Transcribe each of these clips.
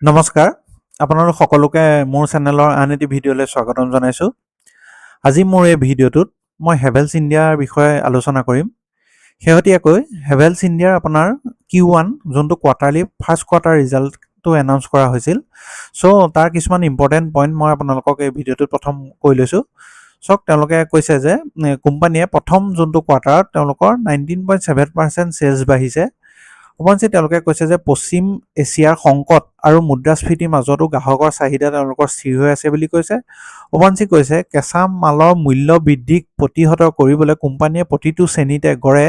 নমস্কাৰ আপোনালোক সকলোকে মোৰ চেনেলৰ আন এটি ভিডিঅ'লৈ স্বাগতম জনাইছোঁ। আজি মোৰ এই ভিডিঅ'টোত মই হেভেলছ ইণ্ডিয়াৰ বিষয়ে আলোচনা কৰিম। শেহতীয়াকৈ হেভেলছ ইণ্ডিয়াৰ আপোনাৰ Q1 যোনটো কোৱাৰ্টাৰলি ফাৰ্ষ্ট কোৱাৰ্টাৰ ৰিজাল্টটো এনাউন্স কৰা হৈছিল। চ' তাৰ কিছুমান ইম্পৰ্টেণ্ট পইণ্ট মই আপোনালোকক এই ভিডিঅ'টোত প্ৰথম কৈ লৈছোঁ। চাওক, তেওঁলোকে কৈছে যে কোম্পানীয়ে প্ৰথম যোনটো কোৱাৰ্টাৰত তেওঁলোকৰ 19.7% চেলছ বাঢ়িছে। উপৰঞ্চি তেওঁলোকে কৈছে যে পশ্চিম এছিয়াৰ সংকট আৰু মুদ্ৰাস্ফীতিৰ মাজতো গ্ৰাহকৰ চাহিদা তেওঁলোকৰ স্থিৰ হৈ আছে বুলি কৈছে। উপৰঞ্চি কৈছে কেঁচা মালৰ মূল্য বৃদ্ধিক প্ৰতিহত কৰিবলৈ কোম্পানীয়ে প্ৰতিটো শ্ৰেণীতে গড়ে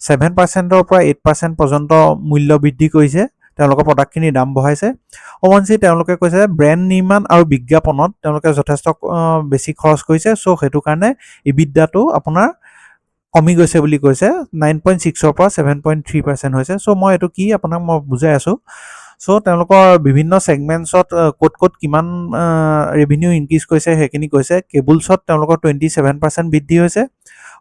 7%ৰ পৰা 8% পৰ্যন্ত মূল্য বৃদ্ধি কৰিছে, তেওঁলোকৰ প্ৰডাক্টখিনিৰ দাম বঢ়াইছে। উপৰঞ্চি তেওঁলোকে কৈছে ব্ৰেণ্ড নিৰ্মাণ আৰু বিজ্ঞাপনত তেওঁলোকে যথেষ্ট বেছি খৰচ কৰিছে, চ' সেইটো কাৰণে ইবিডাটো আপোনাৰ কমি গৈছে বুলি কৈছে। 9.6ৰ পৰা 7.3% হৈছে। চ' মই এইটো কি আপোনাক মই বুজাই আছোঁ। চ' তেওঁলোকৰ বিভিন্ন ছেগমেণ্টছত ক'ত কিমান ৰেভিনিউ ইনক্ৰিজ কৰিছে সেইখিনি কৈছে। কেবুলছত তেওঁলোকৰ 27% বৃদ্ধি হৈছে।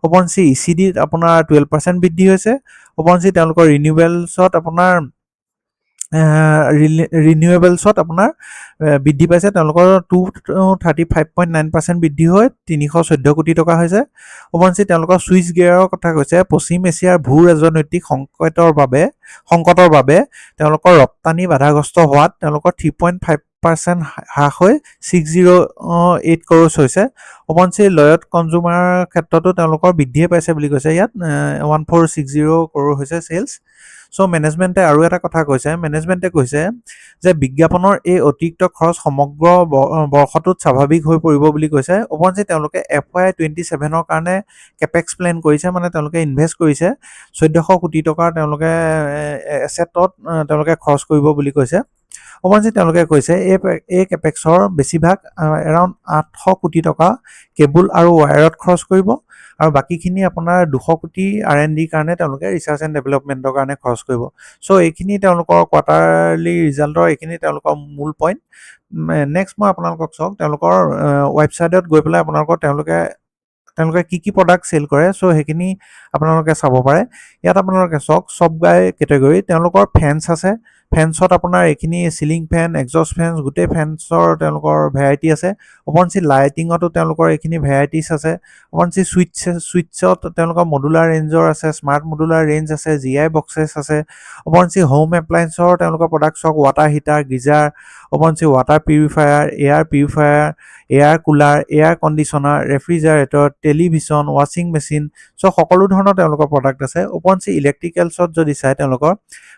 উপৰঞ্চি ECDত আপোনাৰ 12% বৃদ্ধি হৈছে। উপৰঞ্চি তেওঁলোকৰ ৰিনিউৱেবলছত আপোনাৰ বৃদ্ধি পাইছে, তেওঁলোকৰ 235.9% বৃদ্ধি হৈ 314 কোটি টকা হৈছে। উপৰঞ্চি তেওঁলোকৰ ছুইচ গিয়াৰৰ কথা কৈছে। পশ্চিম এছিয়াৰ ভূ ৰাজনৈতিক সংকটৰ বাবে তেওঁলোকৰ ৰপ্তানি বাধাগ্ৰস্ত হোৱাত তেওঁলোকৰ 3.5% হ্ৰাস হৈ 608 crore হৈছে। উপৰঞ্চি লয়ড কনজুমাৰ ক্ষেত্ৰতো তেওঁলোকৰ বৃদ্ধিয়ে পাইছে বুলি কৈছে। ইয়াত 1460 crore হৈছে চেলছ। চ' মেনেজমেণ্টে আৰু এটা কথা কৈছে। মেনেজমেণ্টে কৈছে যে বিজ্ঞাপনৰ এই অতিৰিক্ত খৰচ সমগ্ৰ বৰ্ষটোত স্বাভাৱিক হৈ পৰিব বুলি কৈছে। উপৰঞ্চি তেওঁলোকে FY27ৰ কাৰণে কেপেক্স প্লেন কৰিছে, মানে তেওঁলোকে ইনভেষ্ট কৰিছে 1400 কোটি টকাৰ তেওঁলোকে এছেটত তেওঁলোকে খৰচ কৰিব বুলি কৈছে। উপৰঞ্চি তেওঁলোকে কৈছে এই কেপেক্সৰ বেছিভাগ এৰাউণ্ড 800 কোটি টকা কেবুল আৰু ৱায়াৰত খৰচ কৰিব, আৰু বাকীখিনি আপোনাৰ 200 কোটি R&Dৰ কাৰণে তেওঁলোকে ৰিচাৰ্চ এণ্ড ডেভেলপমেণ্টৰ কাৰণে খৰচ কৰিব। চ' এইখিনি তেওঁলোকৰ কোৱাৰ্টাৰলি ৰিজাল্টৰ এইখিনি তেওঁলোকৰ মূল পইণ্ট। নেক্সট মই আপোনালোকক চাওক, তেওঁলোকৰ ৱেবছাইটত গৈ পেলাই তেওঁলোকে কি প্ৰডাক্ট চেল কৰে, চ' সেইখিনি আপোনালোকে চাব পাৰে। ইয়াত আপোনালোকে চাওক চব গাই কেটেগৰী তেওঁলোকৰ ফেন্স আছে। ফেন্সত আপোনাৰ এইখিনি চিলিং ফেন, এক্সজষ্ট ফেন্স, গোটেই ফেন্সৰ তেওঁলোকৰ ভেৰাইটি আছে। উপৰঞ্চি লাইটিঙতো তেওঁলোকৰ এইখিনি ভেৰাইটিছ আছে। উপৰঞ্চি ছুইটছত তেওঁলোকৰ মডুলাৰ ৰেঞ্জৰ আছে, স্মাৰ্ট মডুলাৰ ৰেঞ্জ আছে, GI বক্সেছ আছে। উপৰঞ্চি হোম এপ্লায়েন্সৰ তেওঁলোকৰ প্ৰডাক্ট চাওক, ৱাটাৰ হিটাৰ, গিজাৰ, উপৰঞ্চি water purifier, air purifier, air cooler, air conditioner, refrigerator, television, ৱাশ্বিং মেচিন, চ' সকলো ধৰণৰ তেওঁলোকৰ প্ৰডাক্ট আছে। উপৰঞ্চি ইলেক্ট্ৰিকেলছত যদি চাই তেওঁলোকৰ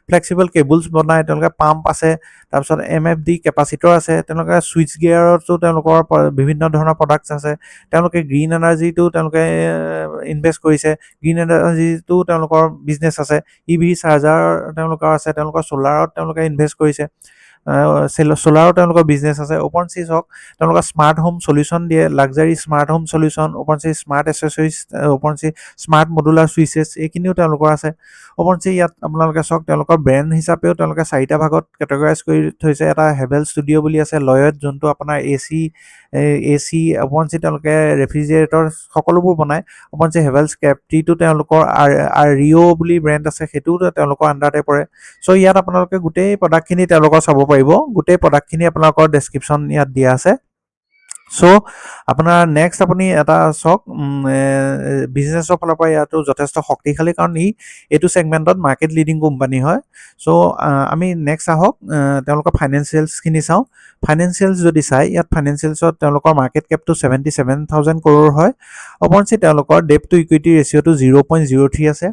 ফ্লেক্সিবল কেবুলছ বনায়, তেওঁলোকে পাম্প আছে, তাৰপিছত MFD কেপাচিটৰ আছে, তেওঁলোকে ছুইচ গিয়াৰতো তেওঁলোকৰ বিভিন্ন ধৰণৰ প্ৰডাক্টছ আছে। তেওঁলোকে গ্ৰীণ এনাৰ্জিটো তেওঁলোকে ইনভেষ্ট কৰিছে, গ্ৰীণ এনাৰ্জিটো তেওঁলোকৰ বিজনেছ আছে। EV চাৰ্জাৰ তেওঁলোকৰ আছে, তেওঁলোকৰ ছ'লাৰত তেওঁলোকে ইনভেষ্ট কৰিছে, ছ'লাৰৰ তেওঁলোকৰ বিজনেছ আছে। উপৰঞ্চি চাওক তেওঁলোকৰ স্মাৰ্ট হোম চলিউশ্যন দিয়ে, লাক্সাৰী স্মাৰ্ট হোম চলিউশ্যন, উপৰঞ্চি স্মাৰ্ট এচেছৰিজ, উপৰঞ্চি স্মাৰ্ট মডুলাৰ চুইচেছ, এইখিনিও তেওঁলোকৰ আছে। উপৰঞ্চি ইয়াত আপোনালোকে চাওক তেওঁলোকৰ ব্ৰেণ্ড হিচাপেও তেওঁলোকে 4টা ভাগত কেটেগৰাইজ কৰি থৈছে। এটা হেভেল ষ্টুডিঅ' বুলি আছে, লয়ড যোনটো আপোনাৰ AC, উপৰঞ্চি তেওঁলোকে ৰেফ্ৰিজাৰেটৰ সকলোবোৰ বনায়। উপৰঞ্চি হেভেলছ কেপ্টিটো তেওঁলোকৰ ৰিঅ' বুলি ব্ৰেণ্ড আছে, সেইটোও তেওঁলোকৰ আণ্ডাৰতে পৰে। চ' ইয়াত আপোনালোকে গোটেই প্ৰডাক্টখিনি তেওঁলোকৰ চাব পাৰিব। গোটেই প্ৰডাক্টখিনি আপোনালোকৰ ডেছক্ৰিপশ্যন ইয়াত দিয়া আছে। চ' আপোনাৰ নেক্সট আপুনি এটা চাওক, বিজনেছৰ ফালৰ পৰা ইয়াতো যথেষ্ট শক্তিশালী, কাৰণ এইটো ছেগমেণ্টত মাৰ্কেট লিডিং কোম্পানী হয়। চ' আমি নেক্সট আহক তেওঁলোকৰ ফাইনেন্সিয়েলছখিনি চাওঁ। ফাইনেন্সিয়েলছ যদি চাই, ইয়াত ফাইনেন্সিয়েলছত তেওঁলোকৰ মাৰ্কেট কেপটো 77,000 crore হয়। উপৰঞ্চি তেওঁলোকৰ ডেট টু ইকুইটি ৰেচিঅ'টো 0.03 আছে।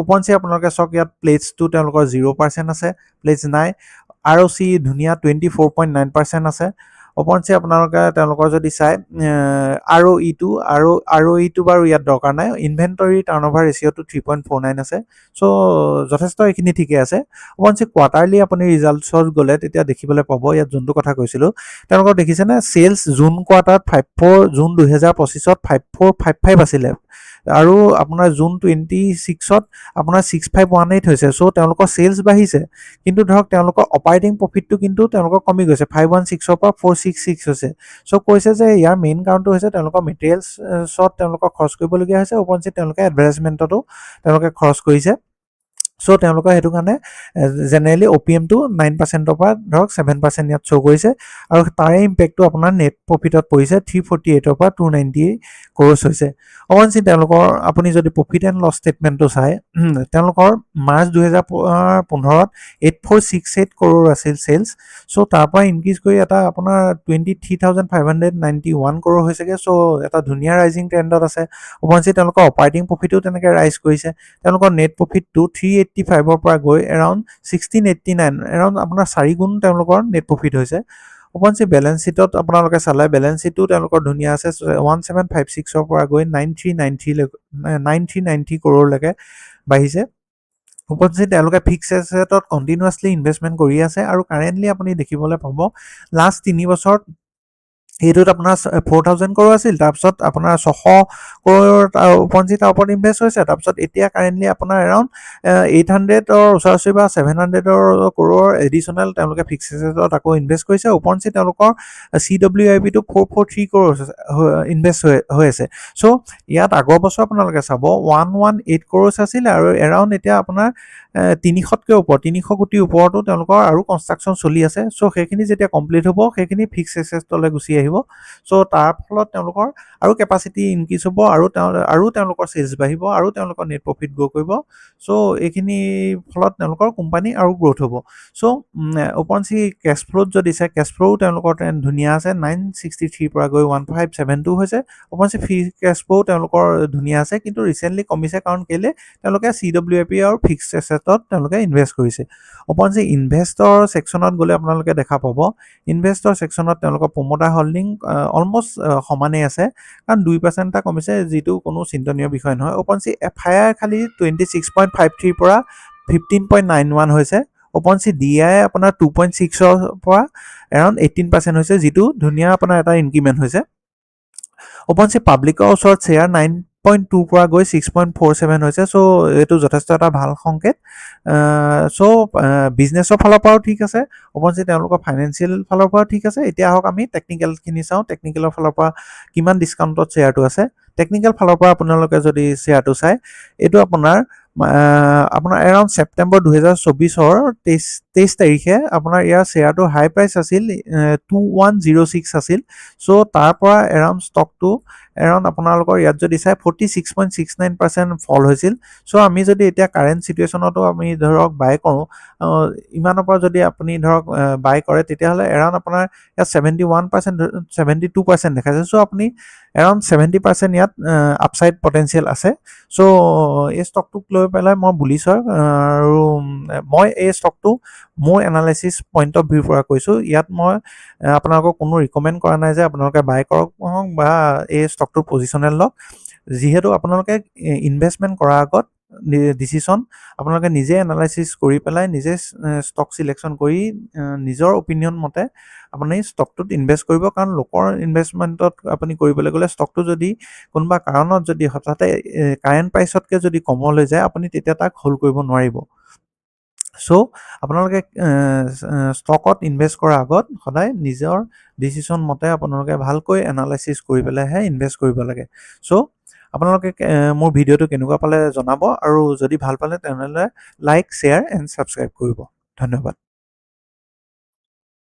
উপৰঞ্চি আপোনালোকে চাওক ইয়াত প্লেজটো তেওঁলোকৰ 0% আছে, প্লেজ নাই। ROC ধুনীয়া 24.9% আছে। উপৰঞ্চি আপোনালোকে তেওঁলোকৰ যদি চাই ROE টো বাৰু ইয়াত দৰকাৰ নাই। ইনভেণ্টৰী টাৰ্ণঅভাৰ ৰেচিঅ'টো 3.49 আছে। চ' যথেষ্ট এইখিনি ঠিকে আছে। উপৰঞ্চি কোৱাৰ্টাৰলি আপুনি ৰিজাল্টছত গ'লে তেতিয়া দেখিবলৈ পাব, ইয়াত যোনটো কথা কৈছিলোঁ তেওঁলোকৰ দেখিছেনে, চেলছ জুন কোৱাৰ্টাৰত 54, জুন 2025ত 5455 আছিলে, আৰু আপোনাৰ জুন 26ত আপোনাৰ 6518 হৈছে। চ' তেওঁলোকৰ চেলছ বাঢ়িছে, কিন্তু ধৰক তেওঁলোকৰ অপাৰেটিং প্ৰফিটটো কিন্তু তেওঁলোকৰ কমি গৈছে, 516ৰ পৰা 466 হৈছে। চ' কৈছে যে ইয়াৰ মেইন কাৰণটো হৈছে তেওঁলোকৰ মেটেৰিয়েলছত তেওঁলোকৰ খৰচ কৰিবলগীয়া হৈছে। উপৰঞ্চি তেওঁলোকে এডভাৰটাইজমেণ্টতো তেওঁলোকে খৰচ কৰিছে। চ' তেওঁলোকৰ সেইটো কাৰণে জেনেৰেলি OPM-টো 9%-ৰ পৰা ধৰক 7% ইয়াত শ্ব' কৰিছে আৰু তাৰে ইম্পেক্টটো আপোনাৰ নেট প্ৰফিটত পৰিছে 348-ৰ পৰা 298 ক্ৰ'ৰ্ছ হৈছে। অৱশ্যে তেওঁলোকৰ আপুনি যদি প্ৰফিট এণ্ড লছ ষ্টেটমেণ্টটো চায় তেওঁলোকৰ মাৰ্চ 2015-ত 8468 ক্ৰ'ৰ আছিল চেলছ। চ' তাৰ পৰা ইনক্ৰিজ কৰি এটা আপোনাৰ 23,591 ক্ৰ'ৰ হৈছেগৈ। চ' এটা ধুনীয়া ৰাইজিং ট্ৰেণ্ডত আছে। অৱশ্যে তেওঁলোকৰ অপাৰেটিং প্ৰফিটো তেনেকৈ ৰাইজ কৰিছে। তেওঁলোকৰ নেট প্ৰফিটটো 385-ৰ পৰা গৈ এৰাউণ্ড 1689 এৰাউণ্ড আপোনাৰ 4 গুণ তেওঁলোকৰ নেট প্ৰফিট হৈছে। অৱশ্যে বেলেঞ্চ শ্বীটত আপোনালোকে চালে বেলেঞ্চ শ্বীটটো তেওঁলোকৰ ধুনীয়া আছে 1756-ৰ পৰা গৈ 9390 ক্ৰ'ৰলৈকে বাঢ়িছে। অৱশ্যে তেওঁলোকে ফিক্স এছেটত কণ্টিনিউৱাছলি ইনভেষ্টমেণ্ট কৰি আছে আৰু কাৰেণ্টলি আপুনি দেখিবলৈ পাব লাষ্ট 3 বছৰত এইটোত আপোনাৰ 4000 ক্ৰ'ৰ আছিল, তাৰপিছত আপোনাৰ 600 ক্ৰ'ৰ উপঞ্চি তাৰ ওপৰত ইনভেষ্ট হৈছে। তাৰপিছত এতিয়া কাৰেণ্টলি আপোনাৰ এৰাউণ্ড 800-ৰ ওচৰা-ওচৰি বা 700-ৰ ক্ৰ'ৰৰ এডিশ্যনেল তেওঁলোকে ফিক্স এছেটত আকৌ ইনভেষ্ট কৰিছে। উপঞ্চি তেওঁলোকৰ CWIP-টো 443 ক্ৰ'ৰ ইনভেষ্ট হৈ আছে। চ' ইয়াত আগৰ বছৰ আপোনালোকে চাব 118 ক্ৰ'ৰ্ছ আছিলে আৰু এৰাউণ্ড এতিয়া আপোনাৰ 300তকৈ ওপৰত 300 কোটিৰ ওপৰতো তেওঁলোকৰ আৰু কনষ্ট্ৰাকশ্যন চলি আছে। চ' সেইখিনি যেতিয়া কমপ্লিট হ'ব সেইখিনি ফিক্স এছেটলৈ গুচি আহিব। চ' তাৰ ফলত তেওঁলোকৰ আৰু কেপাচিটি ইনক্ৰিজ হ'ব আৰু তেওঁলোকৰ চেলছ বাঢ়িব আৰু তেওঁলোকৰ নেট প্ৰফিট গ্ৰ' কৰিব। চ' এইখিনি ফলত তেওঁলোকৰ কোম্পানী আৰু গ্ৰ'থ হ'ব। চ' উপঞ্চি কেছ ফ্ল'ত যদি চাই কেছ ফ্ল'ও তেওঁলোকৰ ট্ৰেণ্ড ধুনীয়া আছে 963 পৰা গৈ 1572 হৈছে। উপঞ্চি ফ্ৰী কেছ ফ্ল'ও তেওঁলোকৰ ধুনীয়া আছে, কিন্তু ৰিচেণ্টলি কমিছে কাৰণ কেলৈ তেওঁলোকে CWIP আৰু ফিক্স এছেটত তেওঁলোকে ইনভেষ্ট কৰিছে। উপঞ্চি ইনভেষ্টৰ ছেকশ্যনত গ'লে আপোনালোকে দেখা পাব ইনভেষ্টৰ ছেকশ্যনত তেওঁলোকৰ প্ৰমোটাৰ হোল্ডিং অলমষ্ট সমানেই আছে কাৰণ 2% এটা কমিছে, যিটো কোনো চিন্তনীয় বিষয় নহয়। উপঞ্চি FII খালি 26.53 পৰা 15.91 হৈছে। উপঞ্চি DI আপোনাৰ 2.6-ৰ পৰা এৰাউণ্ড 18% হৈছে, যিটো ধুনীয়া আপোনাৰ এটা ইনক্ৰিমেণ্ট হৈছে। উপঞ্চি পাব্লিকৰ ওচৰত শ্বেয়াৰ 9.2 পৰা গৈ 6.47 হৈছে। চ' এইটো যথেষ্ট এটা ভাল সংকেত। চ' বিজনেছৰ ফালৰ পৰাও ঠিক আছে, উপঞ্চি তেওঁলোকৰ ফাইনেন্সিয়েল ফালৰ পৰাও ঠিক আছে। এতিয়া আহক আমি টেকনিকেলখিনি চাওঁ, টেকনিকেলৰ ফালৰ পৰা কিমান ডিছকাউণ্টত শ্বেয়াৰটো আছে। টেকনিকেল ফালৰ পৰা আপোনালোকে যদি শ্বেয়াৰটো চায় এইটো আপোনাৰ এৰাউণ্ড ছেপ্টেম্বৰ 2024-ৰ 23 তাৰিখে আপোনাৰ ইয়াৰ শ্বেয়াৰটো হাই প্ৰাইচ আছিল 2106 আছিল। চ' তাৰ পৰা এৰাউণ্ড ষ্টকটো এৰাউণ্ড আপোনালোকৰ ইয়াত যদি চাই 46.69% ফল হৈছিল। চ' আমি যদি এতিয়া কাৰেণ্ট চিটুৱেশ্যনতো আমি ধৰক বাই কৰোঁ, ইমানৰ পৰা যদি আপুনি ধৰক বাই কৰে তেতিয়াহ'লে এৰাউণ্ড আপোনাৰ ইয়াত 71% 72% দেখাইছে। চ' আপুনি এৰাউণ্ড 70% ইয়াত আপচাইড পটেঞ্চিয়েল আছে। চ' এই ষ্টকটোক লৈ পেলাই মই বুলিছ হয় আৰু মই এই ষ্টকটো মোৰ এনালাইচিছ পইণ্ট অফ ভিউৰ পৰা কৈছোঁ। ইয়াত মই আপোনালোকক কোনো ৰিকমেণ্ড কৰা নাই যে আপোনালোকে বাই কৰক বা এই ষ্টকটোৰ পজিশ্যনেল লওক। যিহেতু আপোনালোকে ইনভেষ্টমেণ্ট কৰাৰ আগত ডিচিশ্যন আপোনালোকে নিজে এনালাইচিছ কৰি পেলাই নিজে ষ্টক চিলেকশ্যন কৰি নিজৰ অপিনিয়ন মতে আপুনি ষ্টকটোত ইনভেষ্ট কৰিব। কাৰণ লোকৰ ইনভেষ্টমেণ্টত আপুনি কৰিবলৈ গ'লে ষ্টকটো যদি কোনোবা কাৰণত যদি হঠাতে কাৰেণ্ট প্ৰাইচতকৈ যদি কমলৈ যায় আপুনি তেতিয়া তাক হোল্ড কৰিব নোৱাৰিব। চ' আপোনালোকে ষ্টকত ইনভেষ্ট কৰাৰ আগত সদায় নিজৰ ডিচিশ্যন মতে আপোনালোকে ভালকৈ এনালাইচিছ কৰি পেলাইহে ইনভেষ্ট কৰিব লাগে। চ' আপোনালোকে মোৰ ভিডিঅ'টো কেনেকুৱা পালে জনাব আৰু যদি ভাল পালে তেনেহ'লে লাইক শ্বেয়াৰ এণ্ড ছাবস্ক্ৰাইব কৰিব। ধন্যবাদ।